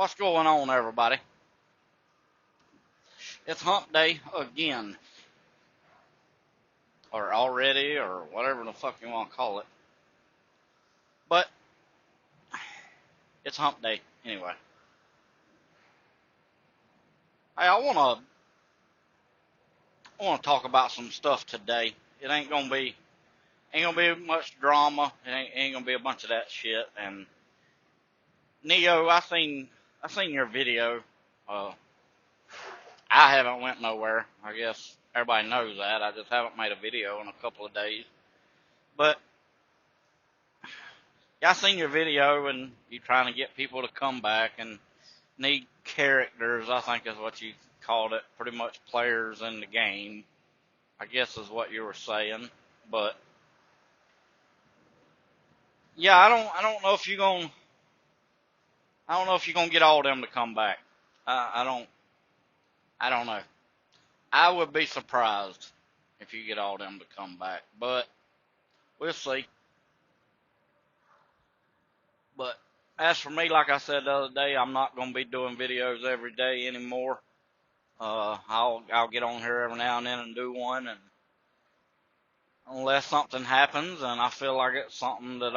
What's going on, everybody? It's hump day again. Or already, or whatever the fuck you want to call it. But, it's hump day anyway. Hey, I wanna talk about some stuff today. It ain't gonna be much drama. It ain't gonna be a bunch of that shit. And Neo, I seen your video. I haven't went nowhere. I guess everybody knows that. I just haven't made a video in a couple of days. But yeah, I seen your video, and you trying to get people to come back and need characters, I think is what you called it, pretty much players in the game, I guess is what you were saying. But yeah, I don't know if you're gonna get all of them to come back. I don't know. I would be surprised if you get all of them to come back, but we'll see. But as for me, like I said the other day, I'm not gonna be doing videos every day anymore. I'll get on here every now and then and do one, and unless something happens and I feel like it's something that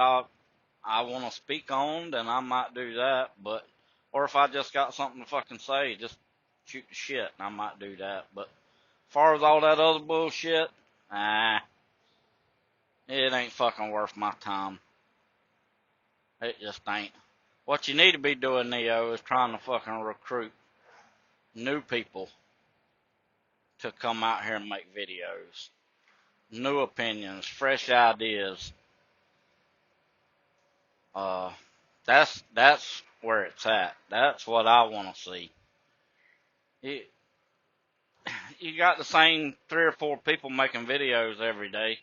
I want to speak on, then I might do that. But or if I just got something to fucking say, just shoot the shit, and I might do that. But as far as all that other bullshit, it ain't fucking worth my time. It just ain't. What you need to be doing, Neo, is trying to fucking recruit new people to come out here and make videos. New opinions, fresh ideas. That's where it's at. That's what I want to see. You got the same 3 or 4 people making videos every day.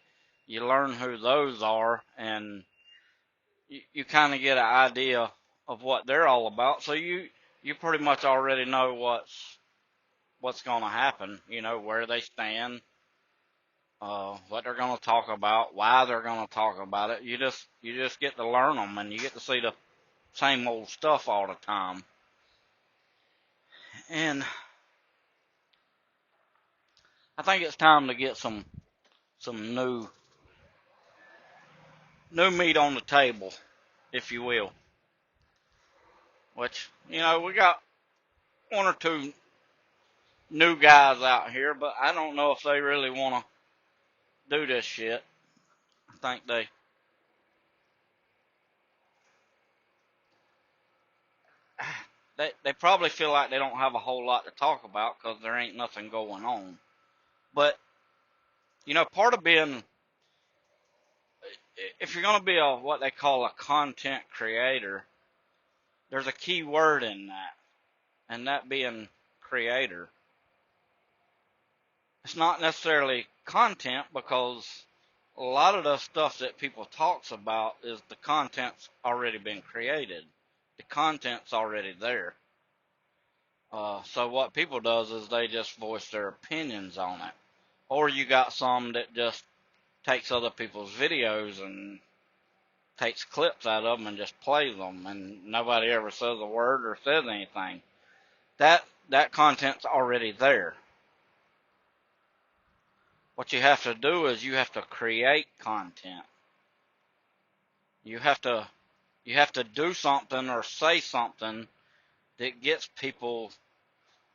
You learn who those are, and you kind of get an idea of what they're all about. So you pretty much already know what's going to happen. You know where they stand, what they're going to talk about, why they're going to talk about it. You just get to learn them, and you get to see the same old stuff all the time. And I think it's time to get some new meat on the table, if you will. Which, we got 1 or 2 new guys out here, but I don't know if they really want to do this shit. I think they probably feel like they don't have a whole lot to talk about because there ain't nothing going on. But, part of being, if you're going to be what they call a content creator, there's a key word in that, and that being creator. It's not necessarily content, because a lot of the stuff that people talks about is the content's already been created. The content's already there. So what people does is they just voice their opinions on it. Or you got some that just takes other people's videos and takes clips out of them and just plays them, and nobody ever says a word or says anything. That content's already there. What you have to do is you have to create content. You have to do something or say something that gets people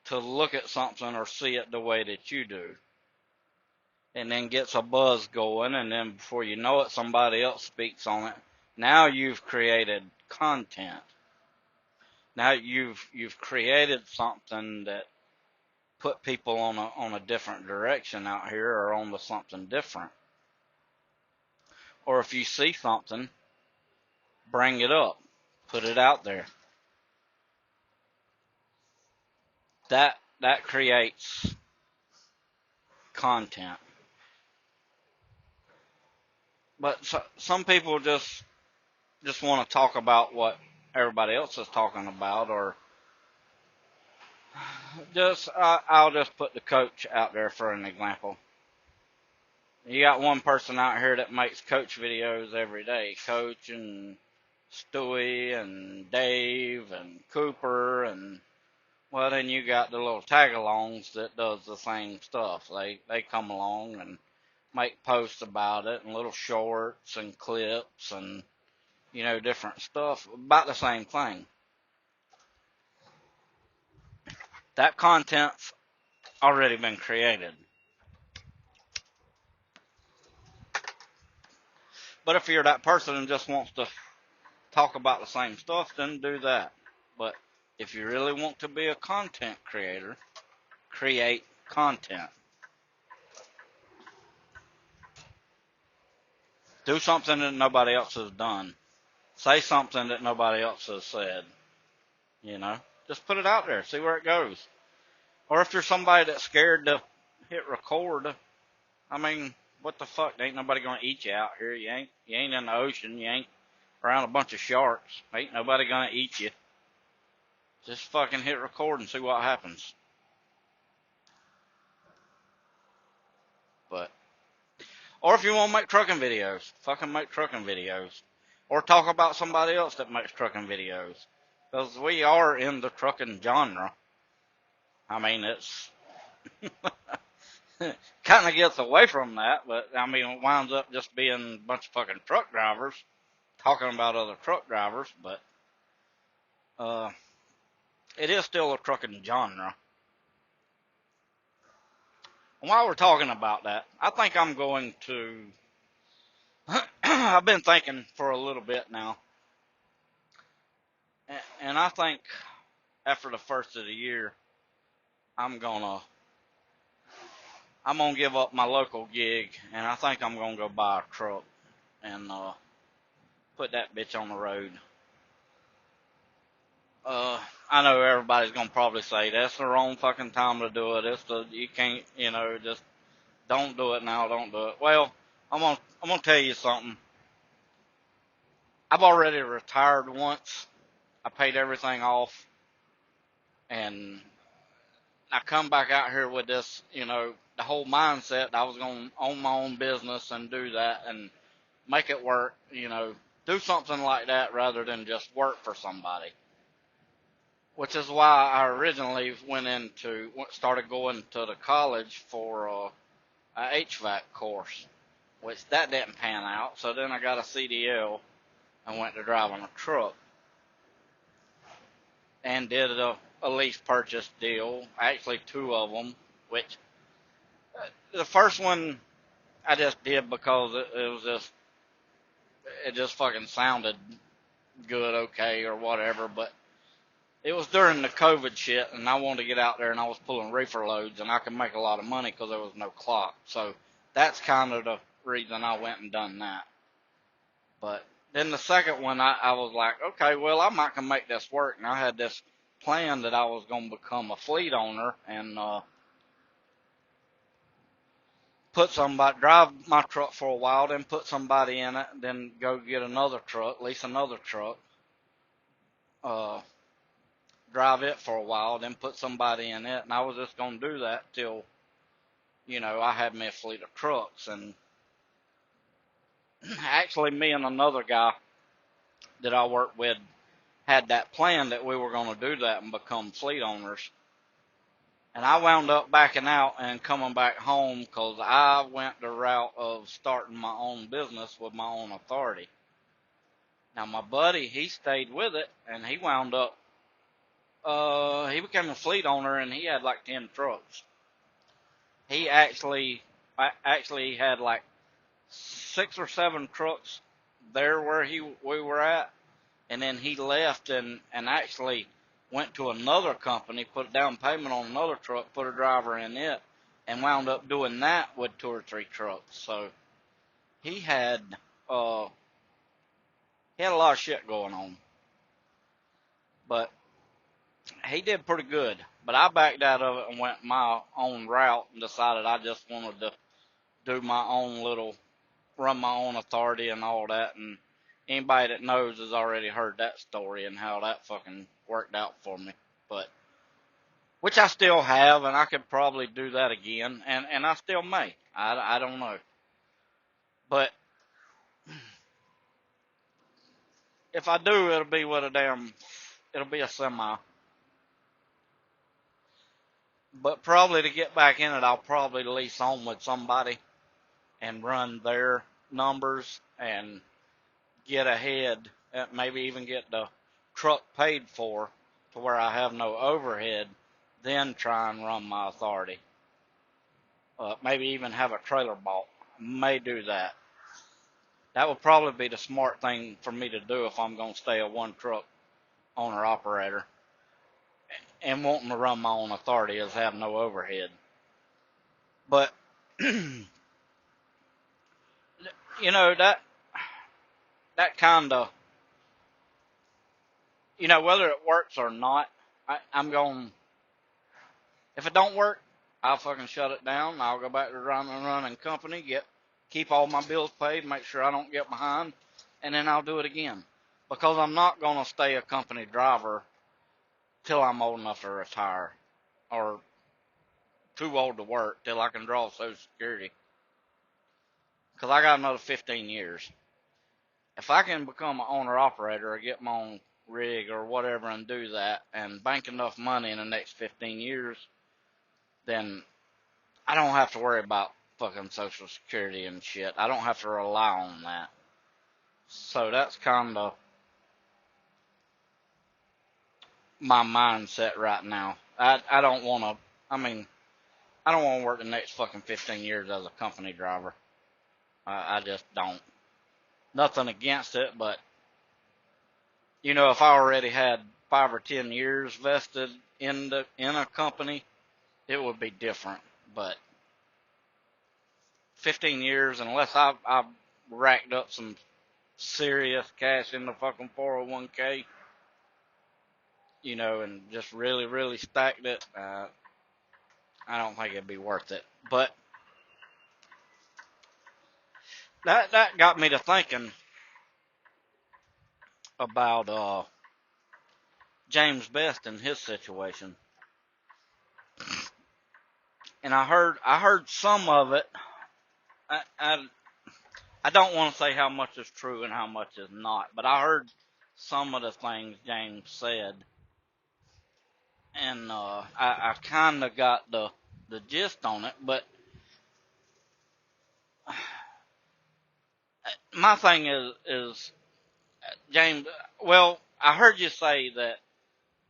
to look at something or see it the way that you do. And then gets a buzz going, and then before you know it, somebody else speaks on it. Now you've created content. Now you've created something that put people on a different direction out here, or on to something different. Or if you see something, bring it up, put it out there. That creates content. But some people just want to talk about what everybody else is talking about, or I'll just put the coach out there for an example. You got one person out here that makes coach videos every day, coach and Stewie and Dave and Cooper, and well, then you got the little tag-alongs that does the same stuff. They come along and make posts about it, and little shorts and clips and different stuff about the same thing. That content's already been created. But if you're that person and just wants to talk about the same stuff, then do that. But if you really want to be a content creator, create content. Do something that nobody else has done. Say something that nobody else has said. Just put it out there. See where it goes. Or if you're somebody that's scared to hit record, I mean, what the fuck? Ain't nobody gonna eat you out here. You ain't in the ocean. You ain't around a bunch of sharks. Ain't nobody gonna eat you. Just fucking hit record and see what happens. Or if you want to make trucking videos, fucking make trucking videos. Or talk about somebody else that makes trucking videos. Because we are in the trucking genre. I mean, it's kind of gets away from that, but I mean, it winds up just being a bunch of fucking truck drivers talking about other truck drivers, but it is still a trucking genre. And while we're talking about that, I think I'm going to I've been thinking for a little bit now, and I think after the first of the year, I'm gonna give up my local gig, and I think I'm gonna go buy a truck and put that bitch on the road. I know everybody's gonna probably say that's the wrong fucking time to do it. You can't, just don't do it now. Don't do it. Well, I'm gonna tell you something. I've already retired once. I paid everything off, and I come back out here with this, the whole mindset that I was going to own my own business and do that and make it work, do something like that rather than just work for somebody. Which is why I originally started going to the college for a HVAC course, which that didn't pan out. So then I got a CDL and went to driving a truck and did a lease purchase deal, actually 2 of them, which the first one I just did because it just fucking sounded good, okay, or whatever, but it was during the COVID shit, and I wanted to get out there, and I was pulling reefer loads, and I could make a lot of money because there was no clock, so that's kind of the reason I went and done that. But then the second one, I was like, okay, well, I might can make this work, and I had this plan that I was going to become a fleet owner and drive my truck for a while, then put somebody in it, then go get another truck, lease another truck, drive it for a while, then put somebody in it, and I was just going to do that till, I had me a fleet of trucks. And actually, me and another guy that I worked with had that plan that we were going to do that and become fleet owners. And I wound up backing out and coming back home because I went the route of starting my own business with my own authority. Now, my buddy, he stayed with it, and he wound up, he became a fleet owner, and he had like 10 trucks. He actually had like 6 or 7 trucks there where we were at, and then he left and actually went to another company, put a down payment on another truck, put a driver in it, and wound up doing that with 2 or 3 trucks. So he had a lot of shit going on, but he did pretty good. But I backed out of it and went my own route and decided I just wanted to do my own run my own authority and all that. And anybody that knows has already heard that story and how that fucking worked out for me. But, which I still have, and I could probably do that again, and I still may. I don't know. But if I do, it'll be with it'll be a semi. But probably to get back in it, I'll probably lease on with somebody and run their numbers and get ahead, maybe even get the truck paid for to where I have no overhead, then try and run my authority. Maybe even have a trailer bought. May do that. That would probably be the smart thing for me to do if I'm going to stay a one truck owner operator and wanting to run my own authority is have no overhead. But you know that kind of, whether it works or not, I'm going. If it don't work, I'll fucking shut it down. I'll go back to running company, keep all my bills paid, make sure I don't get behind, and then I'll do it again. Because I'm not going to stay a company driver till I'm old enough to retire or too old to work till I can draw Social Security. Because I got another 15 years. If I can become an owner-operator or get my own rig or whatever and do that and bank enough money in the next 15 years, then I don't have to worry about fucking Social Security and shit. I don't have to rely on that. So that's kind of my mindset right now. I don't want to, I don't want to work the next fucking 15 years as a company driver. I just don't. Nothing against it, but, if I already had 5 or 10 years vested in a company, it would be different. But 15 years, unless I've racked up some serious cash in the fucking 401k, and just really, really stacked it, I don't think it'd be worth it. But that got me to thinking about James Best and his situation. And I heard some of it. I don't want to say how much is true and how much is not, but I heard some of the things James said, and I kind of got the gist on it. But my thing is James. Well, I heard you say that.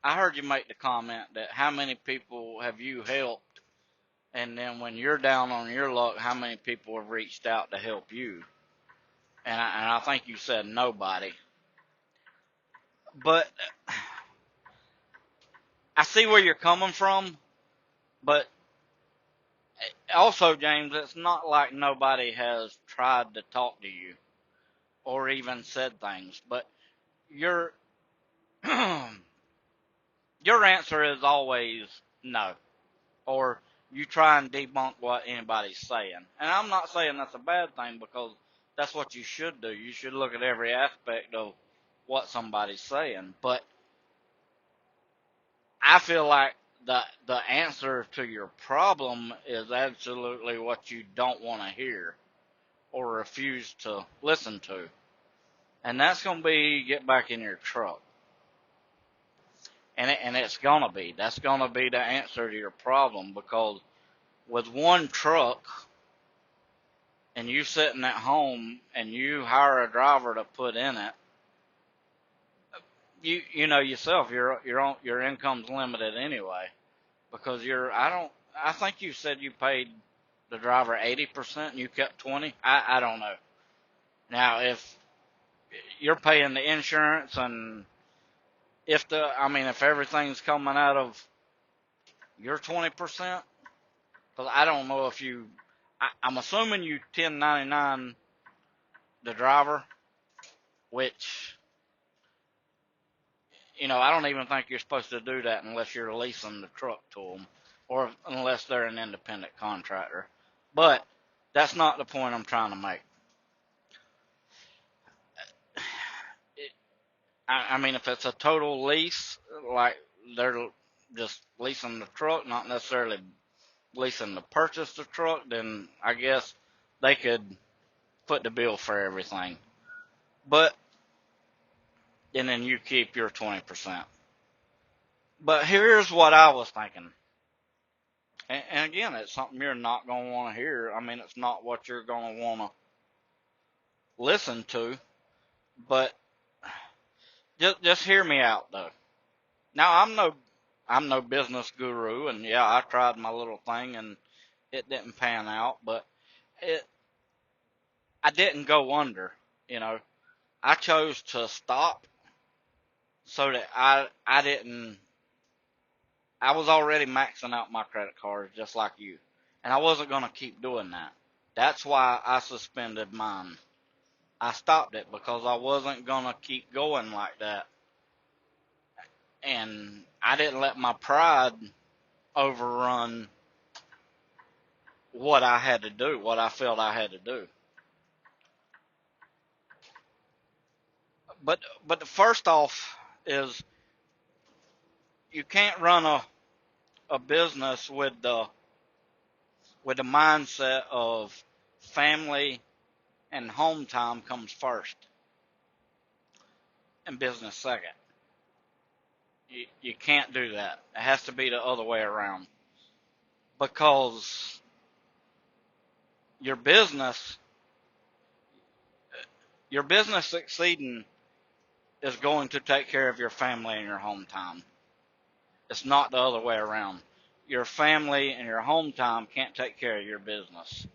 I heard you make the comment that how many people have you helped, and then when you're down on your luck, how many people have reached out to help you? And I think you said nobody. But I see where you're coming from, but also, James, it's not like nobody has tried to talk to you or even said things, but your your answer is always no, or you try and debunk what anybody's saying. And I'm not saying that's a bad thing, because that's what you should do. You should look at every aspect of what somebody's saying. But I feel like the answer to your problem is absolutely what you don't want to hear or refuse to listen to. And that's going to be get back in your truck. And it's going to be. That's going to be the answer to your problem, because with one truck and you sitting at home and you hire a driver to put in it, you know yourself, your income's limited anyway, because I think you said you paid the driver 80% and you kept 20. I don't know. Now, if you're paying the insurance and if everything's coming out of your 20%, because I don't know if I'm assuming you 1099 the driver, which, I don't even think you're supposed to do that unless you're leasing the truck to them, or unless they're an independent contractor. But that's not the point I'm trying to make. If it's a total lease, like they're just leasing the truck, not necessarily leasing to purchase the truck, then I guess they could put the bill for everything. But and then you keep your 20%. But here's what I was thinking. And again, it's something you're not going to want to hear. I mean, it's not what you're going to want to listen to. But just hear me out, though. Now, I'm no business guru, and yeah, I tried my little thing, and it didn't pan out. But I didn't go under. You know, I chose to stop so that I didn't. I was already maxing out my credit cards just like you, and I wasn't going to keep doing that. That's why I suspended mine. I stopped it because I wasn't going to keep going like that, and I didn't let my pride overrun what I had to do, what I felt I had to do. But the first off is you can't run a business with the mindset of family and home time comes first and business second. You can't do that. It has to be the other way around, because your business your business succeeding is going to take care of your family and your home time. It's not the other way around. Your family and your home time can't take care of your business.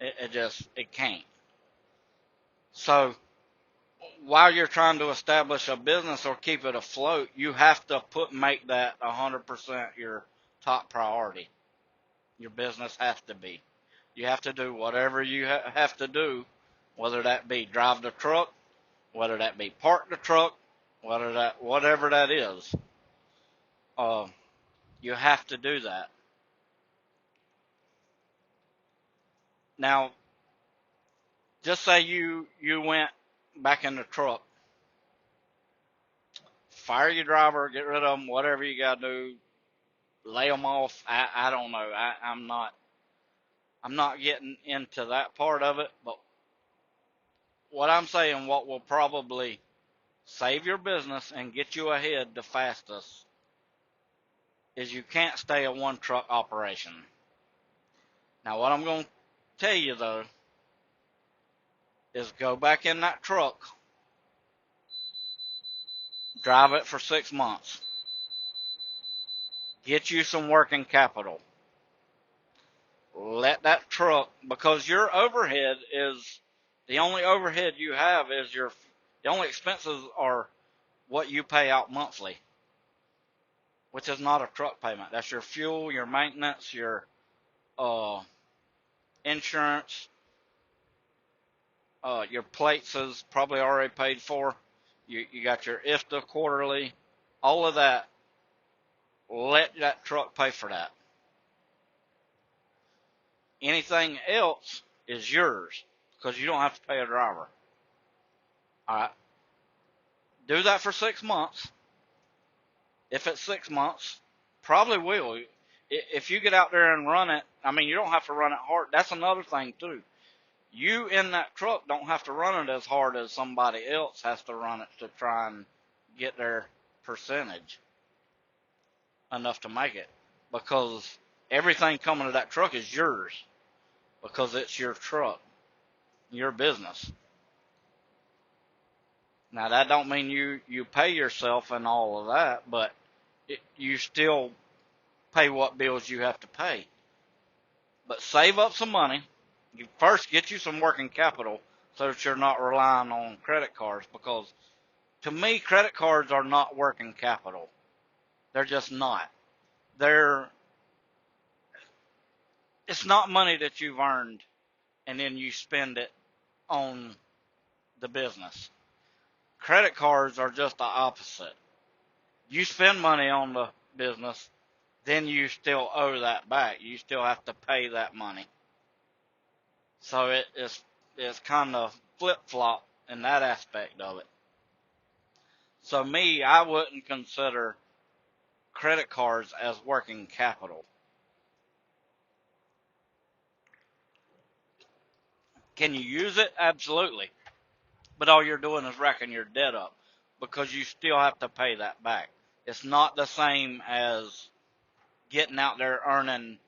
It can't. So while you're trying to establish a business or keep it afloat, you have to make that 100% your top priority. Your business has to be. You have to do whatever you have to do, whether that be drive the truck, whether that be park the truck, whatever that is. You have to do that. Now, just say you went back in the truck, fire your driver, get rid of them, whatever you got to do, lay them off. I don't know. I'm not getting into that part of it, but what I'm saying, what will probably save your business and get you ahead the fastest, is you can't stay a one truck operation. Now, what I'm going to tell you though is go back in that truck, drive it for 6 months, get you some working capital. Let that truck, because your overhead is the only overhead you have is the only expenses are what you pay out monthly, which is not a truck payment. That's your fuel, your maintenance, your insurance, your plates is probably already paid for. You got your IFTA quarterly, all of that. Let that truck pay for that. Anything else is yours because you don't have to pay a driver. All right. Do that for 6 months. If it's 6 months, probably will. If you get out there and run it, I mean, you don't have to run it hard. That's another thing too. You in that truck don't have to run it as hard as somebody else has to run it to try and get their percentage enough to make it, because everything coming to that truck is yours, because it's your truck, your business. Now that don't mean you pay yourself and all of that, but you still pay what bills you have to pay. But save up some money. You first get you some working capital so that you're not relying on credit cards, because to me, credit cards are not working capital. They're just not. It's not money that you've earned and then you spend it on the business. Credit cards are just the opposite. You spend money on the business, then you still owe that back. You still have to pay that money. So it's kind of flip-flop in that aspect of it. So me, I wouldn't consider credit cards as working capital. Can you use it? Absolutely. But all you're doing is racking your debt up. because you still have to pay that back. It's not the same as getting out there earning,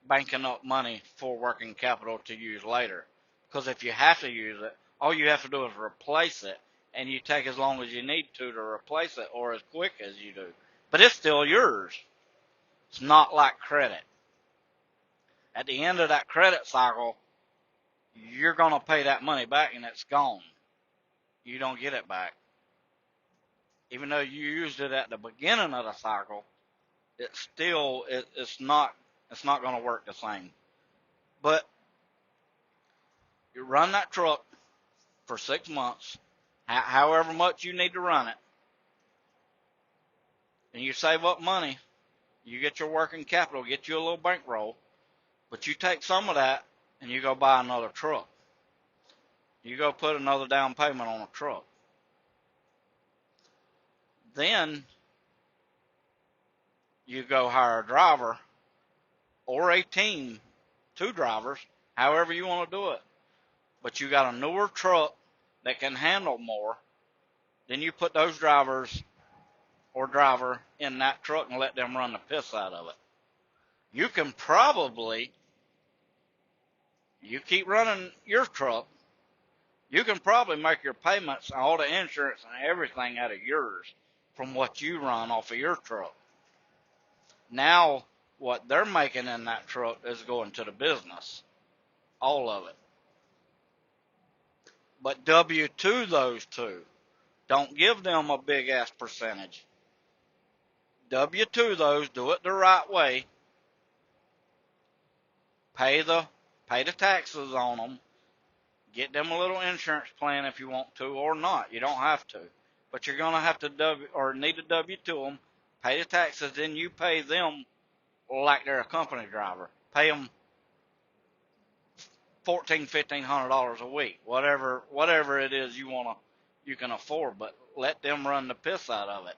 banking up money for working capital to use later. Because if you have to use it, all you have to do is replace it, and you take as long as you need to replace it, or as quick as you do. But it's still yours. It's not like credit. At the end of that credit cycle, you're going to pay that money back, and it's gone. You don't get it back. Even though you used it at the beginning of the cycle, it's not going to work the same. But you run that truck for 6 months, however much you need to run it, and you save up money. You get your working capital, get you a little bankroll, but you take some of that and you go buy another truck. You go put another down payment on a truck. Then you go hire a driver or a team, 2 drivers, however you want to do it. But you got a newer truck that can handle more. Then you put those drivers or driver in that truck and let them run the piss out of it. You can probably, you keep running your truck, you can probably make your payments and all the insurance and everything out of yours from what you run off of your truck. Now, what they're making in that truck is going to the business. All of it. But W-2 those 2. Don't give them a big ass percentage. W-2 those, do it the right way. Pay the taxes on them. Get them a little insurance plan if you want to, or not. You don't have to. But you're going to have to need to W-2 them, pay the taxes, then you pay them like they're a company driver. Pay them $1,500 a week, whatever it is you can afford, but let them run the piss out of it.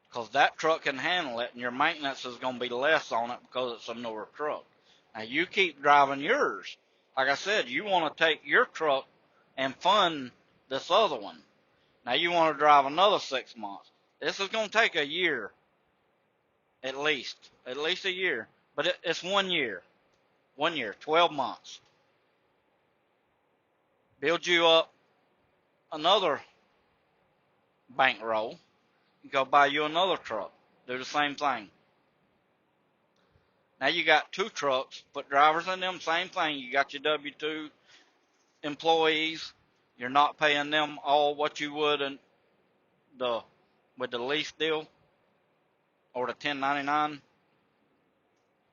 Because that truck can handle it, and your maintenance is going to be less on it because it's a newer truck. Now, you keep driving yours. Like I said, you want to take your truck and fund this other one. Now, you want to drive another 6 months. This is going to take a year, at least a year. But it's 1 year. 1 year, 12 months. Build you up another bankroll. Go buy you another truck. Do the same thing. Now you got 2 trucks, put drivers in them, same thing. You got your W-2 employees. You're not paying them all what you would with the lease deal or the 1099.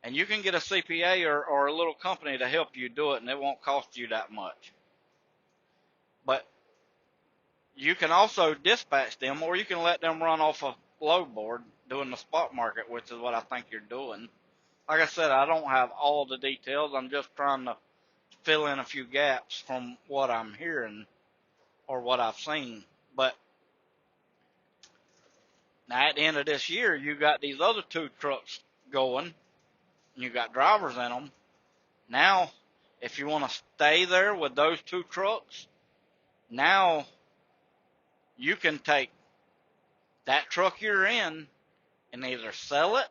And you can get a CPA or a little company to help you do it, and it won't cost you that much. But you can also dispatch them, or you can let them run off a load board doing the spot market, which is what I think you're doing. Like I said, I don't have all the details. I'm just trying to fill in a few gaps from what I'm hearing or what I've seen. But now at the end of this year, you got these other 2 trucks going, and you got drivers in them. Now, if you want to stay there with those 2 trucks, now you can take that truck you're in and either sell it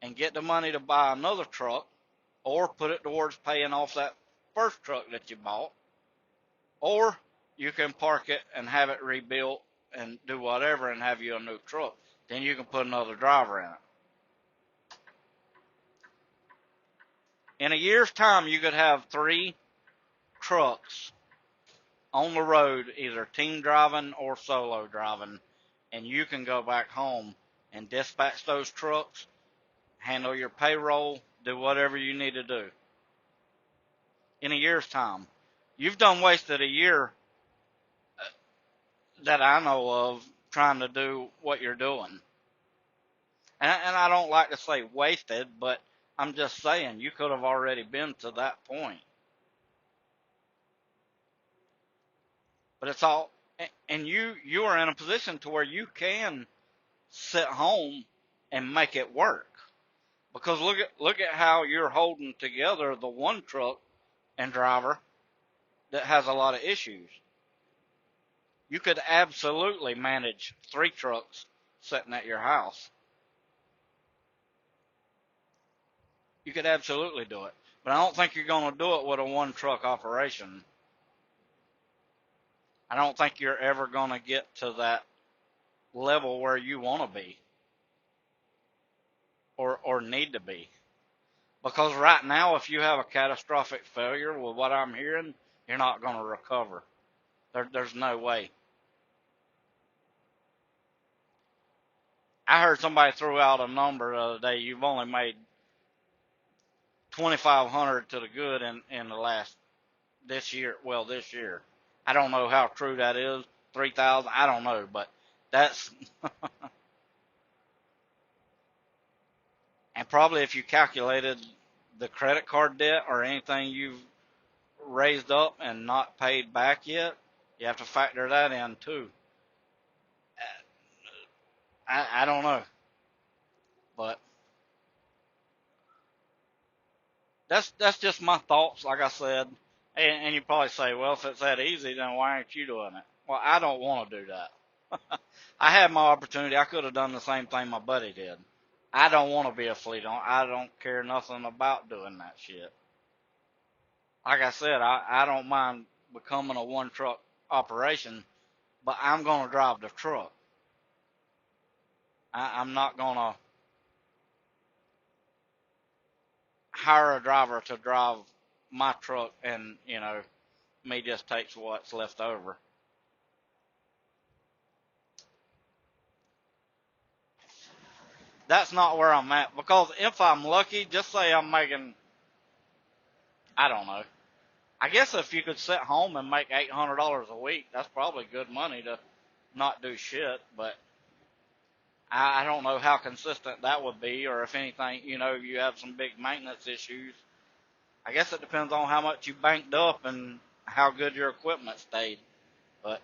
and get the money to buy another truck, or put it towards paying off that first truck that you bought, or you can park it and have it rebuilt and do whatever and have you a new truck. Then you can put another driver in it. In a year's time, you could have 3 trucks on the road, either team driving or solo driving, and you can go back home and dispatch those trucks, handle your payroll, do whatever you need to do. In a year's time, you've done wasted a year that I know of trying to do what you're doing. And I don't like to say wasted, but I'm just saying you could have already been to that point. But it's all, and you are in a position to where you can sit home and make it work. Because look at how you're holding together the 1 truck and driver that has a lot of issues. You could absolutely manage 3 trucks sitting at your house. You could absolutely do it. But I don't think you're going to do it with a 1 truck operation. I don't think you're ever going to get to that level where you want to be or need to be. Because right now, if you have a catastrophic failure with what I'm hearing, you're not going to recover. There's no way. I heard somebody throw out a number the other day. You've only made 2,500 to the good in the last this year. Well, this year, I don't know how true that is. 3,000, I don't know, but that's and probably if you calculated the credit card debt or anything you've raised up and not paid back yet, you have to factor that in too. I don't know, but that's just my thoughts. Like I said, and you probably say, well, if it's that easy, then why aren't you doing it? Well, I don't want to do that. I had my opportunity. I could have done the same thing my buddy did. I don't want to be a fleet owner. I don't care nothing about doing that shit. Like I said, I don't mind becoming a 1 truck operation, but I'm going to drive the truck. I'm not going to hire a driver to drive my truck and, me just takes what's left over. That's not where I'm at, because if I'm lucky, just say I'm making, I don't know. I guess if you could sit home and make $800 a week, that's probably good money to not do shit, but I don't know how consistent that would be, or if anything, you have some big maintenance issues. I guess it depends on how much you banked up and how good your equipment stayed. But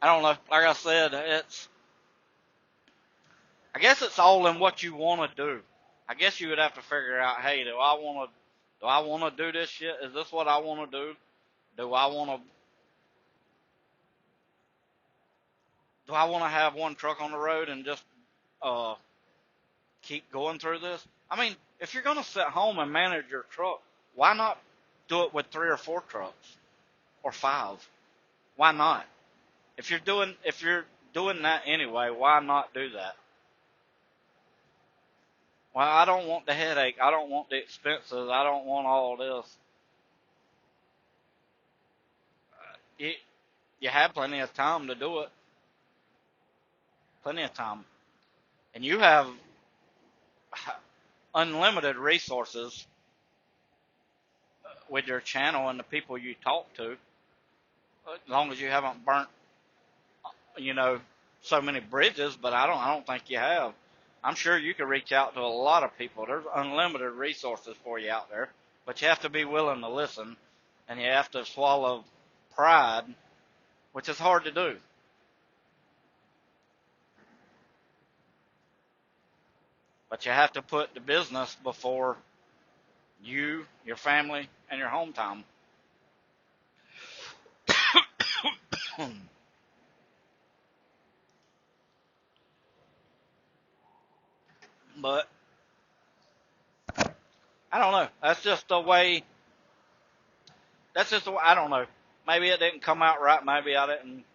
I don't know. Like I said, I guess it's all in what you want to do. I guess you would have to figure out, hey, do I want to do this shit? Is this what I want to do? Do I want to do I want to have 1 truck on the road and just uh keep going through this? I mean, if you're going to sit home and manage your truck, why not do it with 3 or 4 trucks or 5? Why not? If you're doing that anyway, why not do that? Well, I don't want the headache. I don't want the expenses. I don't want all this. You, you have plenty of time to do it. Plenty of time. And you have unlimited resources with your channel and the people you talk to, as long as you haven't burnt, you know, so many bridges. But I don't think you have. I'm sure you can reach out to a lot of people. There's unlimited resources for you out there, but you have to be willing to listen, and you have to swallow pride, which is hard to do. But you have to put the business before you, your family, and your home time. But I don't know. That's just the way. That's just the way. I don't know. Maybe it didn't come out right. Maybe I didn't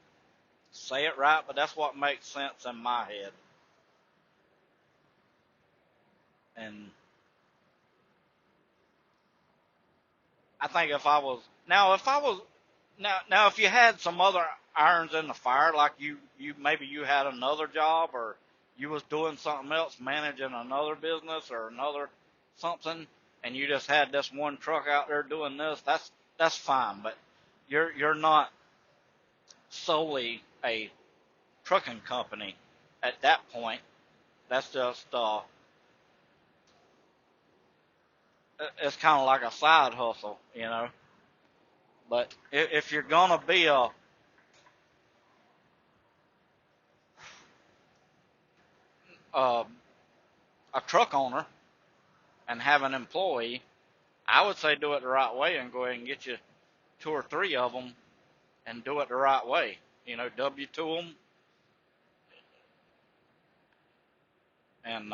say it right. But that's what makes sense in my head. And I think if I was now if you had some other irons in the fire, like you maybe you had another job, or you was doing something else, managing another business or another something, and you just had this 1 truck out there doing this, that's fine. But you're not solely a trucking company at that point. That's just it's kind of like a side hustle, you know. But if you're gonna be a, a truck owner, and have an employee, I would say do it the right way and go ahead and get you 2 or 3 of them and do it the right way. You know, W-2 them, and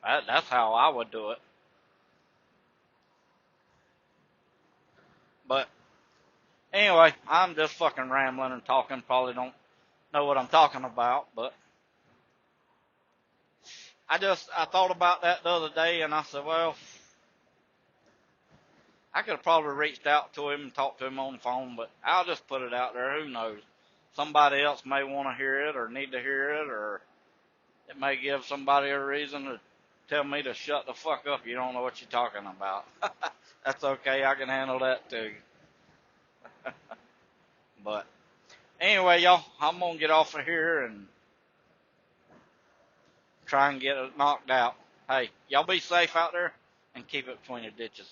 that's how I would do it. But anyway, I'm just fucking rambling and talking. Probably don't know what I'm talking about, but I thought about that the other day, and I said, well, I could have probably reached out to him and talked to him on the phone, but I'll just put it out there. Who knows? Somebody else may want to hear it or need to hear it, or it may give somebody a reason to tell me to shut the fuck up. You don't know what you're talking about. That's okay. I can handle that too. But anyway, y'all, I'm going to get off of here and try and get it knocked out. Hey, y'all be safe out there and keep it between the ditches.